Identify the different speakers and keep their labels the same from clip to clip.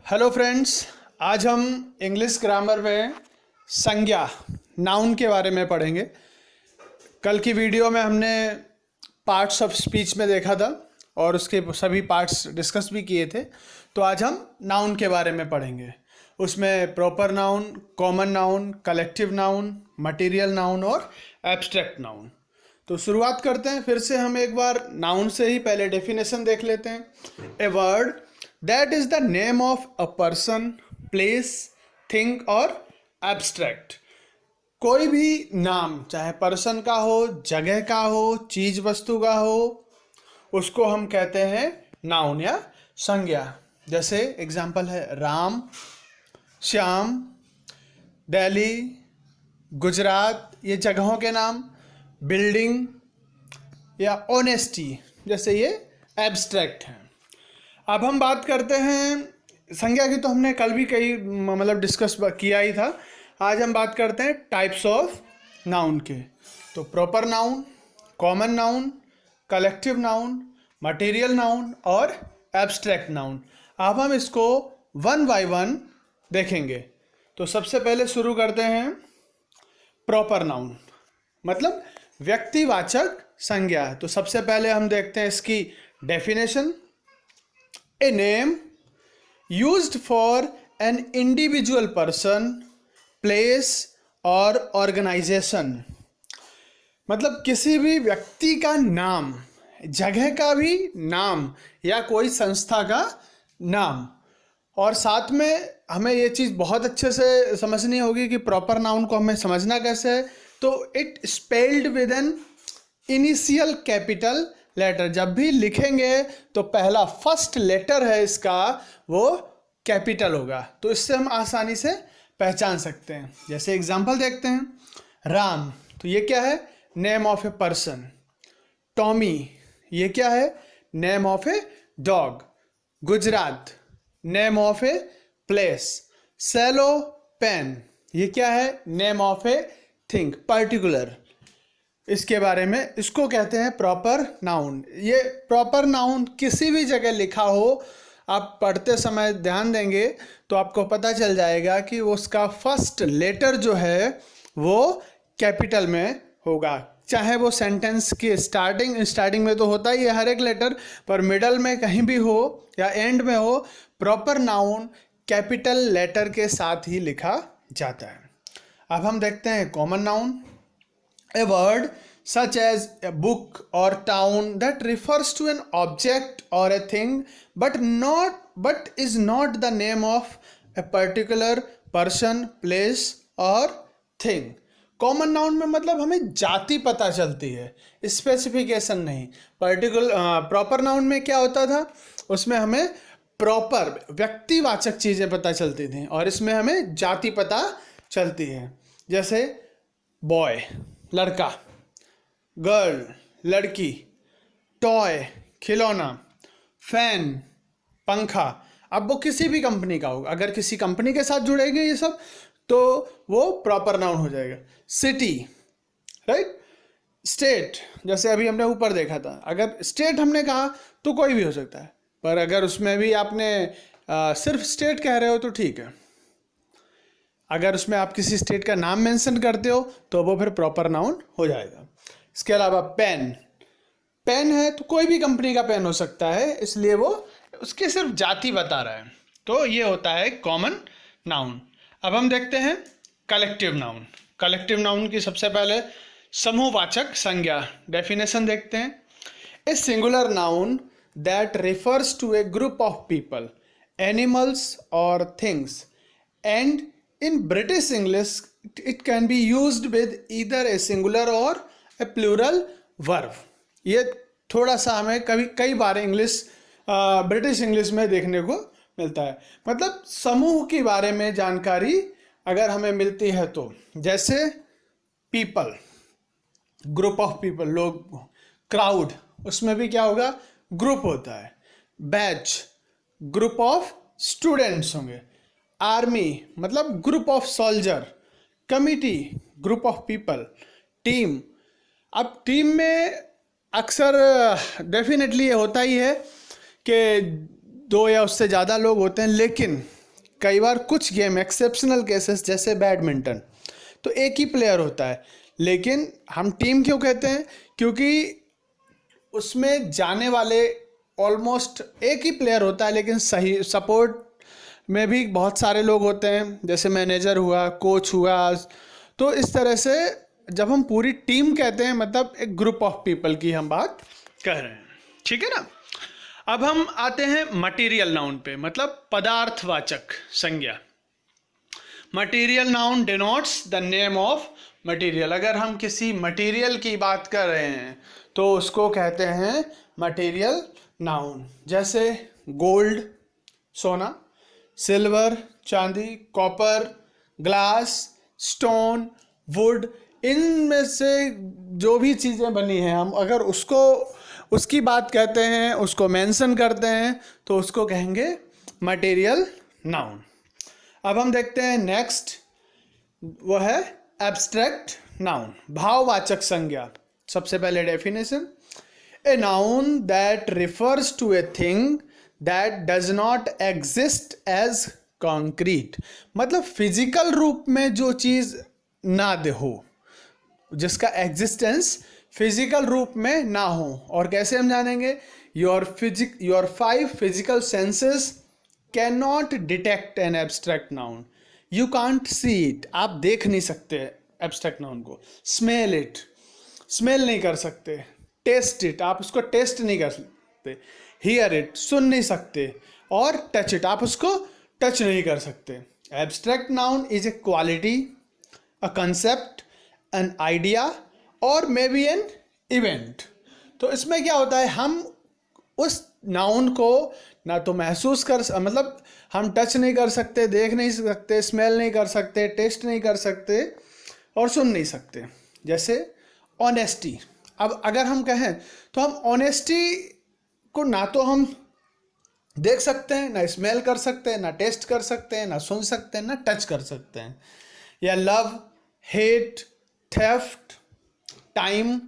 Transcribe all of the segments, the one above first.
Speaker 1: Hello friends, आज हम English grammar में संज्ञा नाउन के बारे में पढ़ेंगे। कल की वीडियो में हमने पार्ट्स ऑफ स्पीच में देखा था और उसके सभी पार्ट्स डिस्कस भी किए थे। तो आज हम नाउन के बारे में पढ़ेंगे। उसमें proper noun, common noun, collective noun, material noun और एब्स्ट्रैक्ट नाउन। तो शुरुआत करते हैं। फिर से हम एक बार नाउन से ही पहले डेफिनेशन देख लेते हैं। A word that is the name of a person, place, thing और एब्स्ट्रैक्ट। कोई भी नाम, चाहे पर्सन का हो, जगह का हो, चीज वस्तु का हो, उसको हम कहते हैं नाउन या संज्ञा। जैसे एग्जाम्पल है राम, श्याम, दिल्ली, गुजरात, ये जगहों के नाम। बिल्डिंग या ऑनेस्टी, जैसे ये एब्स्ट्रैक्ट हैं। अब हम बात करते हैं संज्ञा की, तो हमने कल भी कई डिस्कस किया ही था। आज हम बात करते हैं टाइप्स ऑफ नाउन के। तो proper noun, common noun, collective noun, material noun और एब्स्ट्रैक्ट नाउन। अब हम इसको वन बाय वन देखेंगे। तो सबसे पहले शुरू करते हैं प्रॉपर नाउन, मतलब व्यक्तिवाचक संज्ञा। तो सबसे पहले हम देखते हैं इसकी definition. A name used for an individual person, place और ऑर्गेनाइजेशन। मतलब किसी भी व्यक्ति का नाम, जगह का भी नाम या कोई संस्था का नाम। और साथ में हमें ये चीज़ बहुत अच्छे से समझनी होगी कि प्रॉपर नाउन को हमें समझना कैसे है। तो it spelled with an initial capital letter. जब भी लिखेंगे तो पहला फर्स्ट लेटर है इसका, वो कैपिटल होगा। तो इससे हम आसानी से पहचान सकते हैं। जैसे एग्जांपल देखते हैं। राम, तो ये क्या है? Name of a person. Tommy, ये क्या है? Name of a dog. Gujarat, name of a place. Cello pen, ये क्या है? Name of a thing, particular. इसके बारे में, इसको कहते हैं प्रॉपर नाउन। ये प्रॉपर नाउन किसी भी जगह लिखा हो, आप पढ़ते समय ध्यान देंगे तो आपको पता चल जाएगा कि उसका फर्स्ट लेटर जो है वो कैपिटल में होगा। चाहे वो सेंटेंस की स्टार्टिंग में तो होता ही है हर एक लेटर, पर मिडल में कहीं भी हो या एंड में हो, प्रॉपर नाउन कैपिटल लेटर के साथ ही लिखा जाता है। अब हम देखते हैं common noun. A word such as a book or town that refers to an object or a thing but is not the name of a particular person, place or thing. Common noun में मतलब हमें जाति पता चलती है, specification नहीं। Proper noun में क्या होता था? उसमें हमें प्रॉपर व्यक्तिवाचक चीज़ें पता चलती थी और इसमें हमें जाति पता चलती है। जैसे बॉय, लड़का, गर्ल, लड़की, टॉय, खिलौना, फैन, पंखा। अब वो किसी भी कंपनी का होगा, अगर किसी कंपनी के साथ जुड़ेंगे ये सब तो वो प्रॉपर नाउन हो जाएगा। City, right. स्टेट, जैसे अभी हमने ऊपर देखा था, अगर स्टेट हमने कहा तो कोई भी हो सकता है, पर अगर उसमें भी आपने सिर्फ स्टेट कह रहे हो तो ठीक है। अगर उसमें आप किसी स्टेट का नाम मेंशन करते हो तो वो फिर प्रॉपर नाउन हो जाएगा। इसके अलावा पेन, पेन है तो कोई भी कंपनी का पेन हो सकता है, इसलिए वो उसकी सिर्फ जाति बता रहा है। तो ये होता है कॉमन नाउन। अब हम देखते हैं कलेक्टिव नाउन। कलेक्टिव नाउन की सबसे पहले समूहवाचक संज्ञा, डेफिनेशन देखते हैं। A singular noun that refers to a group of people, animals और things, and in British English it can be used with either a singular or a plural verb. ये थोड़ा सा हमें कई बार ब्रिटिश इंग्लिश में देखने को मिलता है। मतलब समूह के बारे में जानकारी अगर हमें मिलती है तो, जैसे पीपल, ग्रुप ऑफ पीपल, लोग, क्राउड, उसमें भी क्या होगा? ग्रुप होता है। बैच, ग्रुप ऑफ स्टूडेंट्स होंगे। आर्मी मतलब group of soldier. Committee, group of people. Team, अब टीम में अक्सर डेफिनेटली ये होता ही है कि 2 या उससे ज़्यादा लोग होते हैं, लेकिन कई बार कुछ गेम एक्सेप्शनल केसेस जैसे बैडमिंटन तो एक ही प्लेयर होता है, लेकिन हम टीम क्यों कहते हैं? क्योंकि उसमें जाने वाले ऑलमोस्ट एक ही प्लेयर होता है, लेकिन सही सपोर्ट में भी बहुत सारे लोग होते हैं, जैसे मैनेजर हुआ, कोच हुआ। तो इस तरह से जब हम पूरी टीम कहते हैं मतलब एक ग्रुप ऑफ पीपल की हम बात कह रहे हैं, ठीक है ना। अब हम आते हैं मटेरियल नाउन पे, मतलब पदार्थवाचक संज्ञा। Material noun denotes the name of material. अगर हम किसी मटेरियल की बात कर रहे हैं तो उसको कहते हैं मटेरियल नाउन। जैसे गोल्ड सोना, सिल्वर चांदी, कॉपर ग्लास, स्टोन, वुड, इनमें से जो भी चीज़ें बनी हैं हम अगर उसको उसकी बात कहते हैं, उसको मेंशन करते हैं तो उसको कहेंगे मटेरियल नाउन। अब हम देखते हैं नेक्स्ट, वो है एब्स्ट्रैक्ट नाउन, भाववाचक संज्ञा। सबसे पहले definition, a noun that refers to a thing that does not exist as concrete. मतलब फिजिकल रूप में जो चीज़ ना दे हो, जिसका एग्जिस्टेंस फिजिकल रूप में ना हो। और कैसे हम जानेंगे? Your 5 physical senses can not detect an abstract noun. You can't see it, आप देख नहीं सकते एब्स्ट्रैक्ट नाउन को। स्मेल इट, स्मेल नहीं कर सकते। टेस्ट इट, आप उसको टेस्ट नहीं कर सकते। हियर इट, सुन नहीं सकते। और टच इट, आप उसको टच नहीं कर सकते। Abstract noun is a quality, a concept, an idea और मे बी एन इवेंट। तो इसमें क्या होता है, हम उस नाउन को ना तो महसूस कर मतलब हम टच नहीं कर सकते, देख नहीं सकते, स्मेल नहीं कर सकते, टेस्ट नहीं कर सकते और सुन नहीं सकते। जैसे ऑनेस्टी। अब अगर हम कहें तो हम ऑनेस्टी को ना तो हम देख सकते हैं, ना स्मेल कर सकते हैं, ना टेस्ट कर सकते हैं, ना सुन सकते हैं, ना टच कर सकते हैं। या love, hate, theft, time,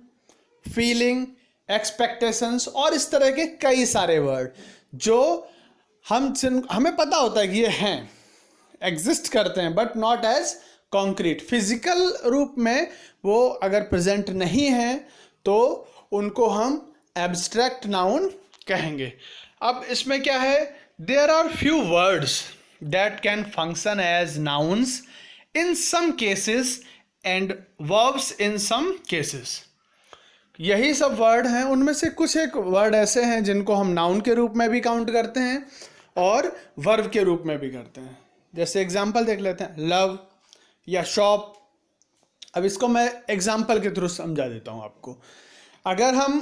Speaker 1: feeling, expectations और इस तरह के कई सारे वर्ड जो हमें पता होता है कि ये हैं, एग्जिस्ट करते हैं, but not as concrete. Physical रूप में वो अगर प्रेजेंट नहीं है तो उनको हम एब्स्ट्रैक्ट नाउन कहेंगे। अब इसमें क्या है, there are few words that can function as nouns in some cases and verbs in some cases. यही सब वर्ड हैं, उनमें से कुछ एक वर्ड ऐसे हैं जिनको हम नाउन के रूप में भी काउंट करते हैं और वर्ब के रूप में भी करते हैं। जैसे एग्जाम्पल देख लेते हैं, लव या शॉप। अब इसको मैं एग्जाम्पल के थ्रू समझा देता हूँ आपको। अगर हम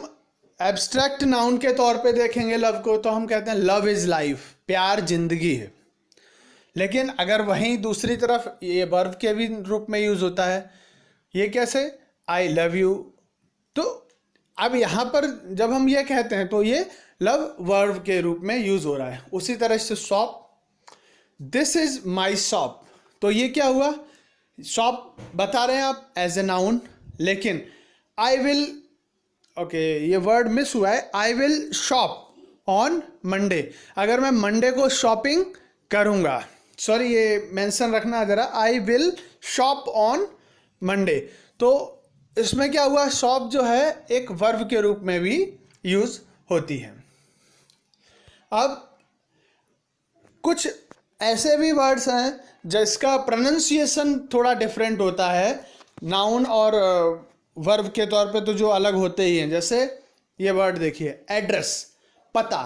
Speaker 1: एब्स्ट्रैक्ट नाउन के तौर पे देखेंगे लव को तो हम कहते हैं लव इज़ लाइफ, प्यार जिंदगी है। लेकिन अगर वहीं दूसरी तरफ ये वर्ब के भी रूप में यूज़ होता है। ये कैसे? I love you. तो अब यहाँ पर जब हम ये कहते हैं तो ये लव वर्ब के रूप में यूज़ हो रहा है। उसी तरह से shop, this is my shop. तो ये क्या हुआ, शॉप बता रहे हैं आप एज ए नाउन, लेकिन आई विल, ओके ये वर्ड मिस हुआ है, I will shop on Monday. अगर मैं मंडे को शॉपिंग करूँगा, सॉरी ये मेंशन रखना ज़रा, I will shop on Monday. तो इसमें क्या हुआ, शॉप जो है एक वर्ब के रूप में भी यूज़ होती है। अब कुछ ऐसे भी वर्ड्स हैं जिसका प्रोनाउंसिएशन थोड़ा डिफरेंट होता है नाउन और वर्ब के तौर पे, तो जो अलग होते ही हैं। जैसे ये वर्ड देखिए, एड्रेस, पता।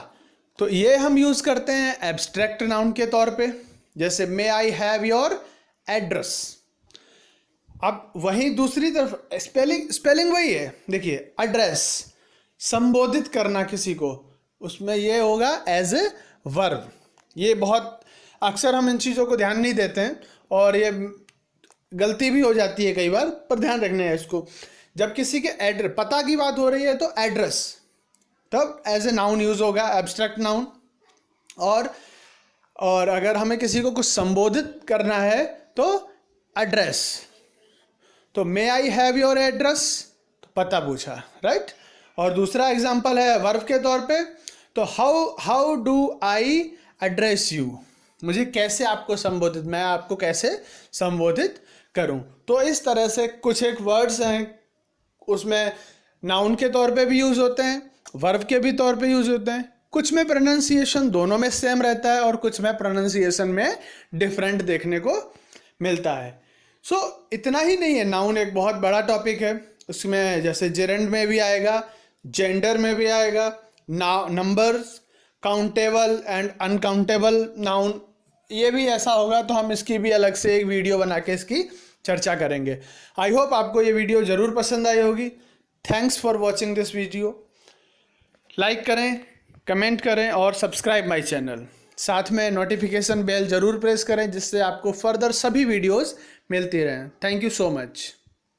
Speaker 1: तो ये हम यूज़ करते हैं एब्स्ट्रैक्ट नाउन के तौर पे। जैसे मे आई हैव योर एड्रेस। अब वहीं दूसरी तरफ स्पेलिंग वही है, देखिए एड्रेस, संबोधित करना किसी को, उसमें ये होगा एज ए वर्ब। ये बहुत अक्सर हम इन चीज़ों को ध्यान नहीं देते हैं और ये गलती भी हो जाती है कई बार, पर ध्यान रखना है इसको। जब किसी के एड्रेस, पता की बात हो रही है तो एड्रेस, तब एज ए नाउन यूज़ होगा, एब्स्ट्रैक्ट नाउन। और अगर हमें किसी को कुछ संबोधित करना है तो एड्रेस। तो मे आई हैव योर एड्रेस, तो पता पूछा, राइट। और दूसरा एग्जांपल है वर्ब के तौर पे, तो how do I address you. मुझे कैसे आपको संबोधित, मैं आपको कैसे संबोधित करूं। तो इस तरह से कुछ एक वर्ड्स हैं, उसमें नाउन के तौर पे भी यूज़ होते हैं, वर्ब के भी तौर पे यूज़ होते हैं। कुछ में प्रोनाउंसिएशन दोनों में सेम रहता है और कुछ में प्रोनाउंसिएशन में डिफरेंट देखने को मिलता है। इतना ही नहीं है, नाउन एक बहुत बड़ा टॉपिक है। उसमें जैसे जेरेंड में भी आएगा, जेंडर में भी आएगा, numbers, countable and uncountable noun, ये भी ऐसा होगा तो हम इसकी भी अलग से एक वीडियो बना के इसकी चर्चा करेंगे। आई होप आपको ये वीडियो ज़रूर पसंद आई होगी। Thanks for watching this video. Like करें, कमेंट करें और सब्सक्राइब माय चैनल। साथ में नोटिफिकेशन बेल ज़रूर प्रेस करें जिससे आपको फर्दर सभी वीडियोस मिलती रहें। Thank you so much.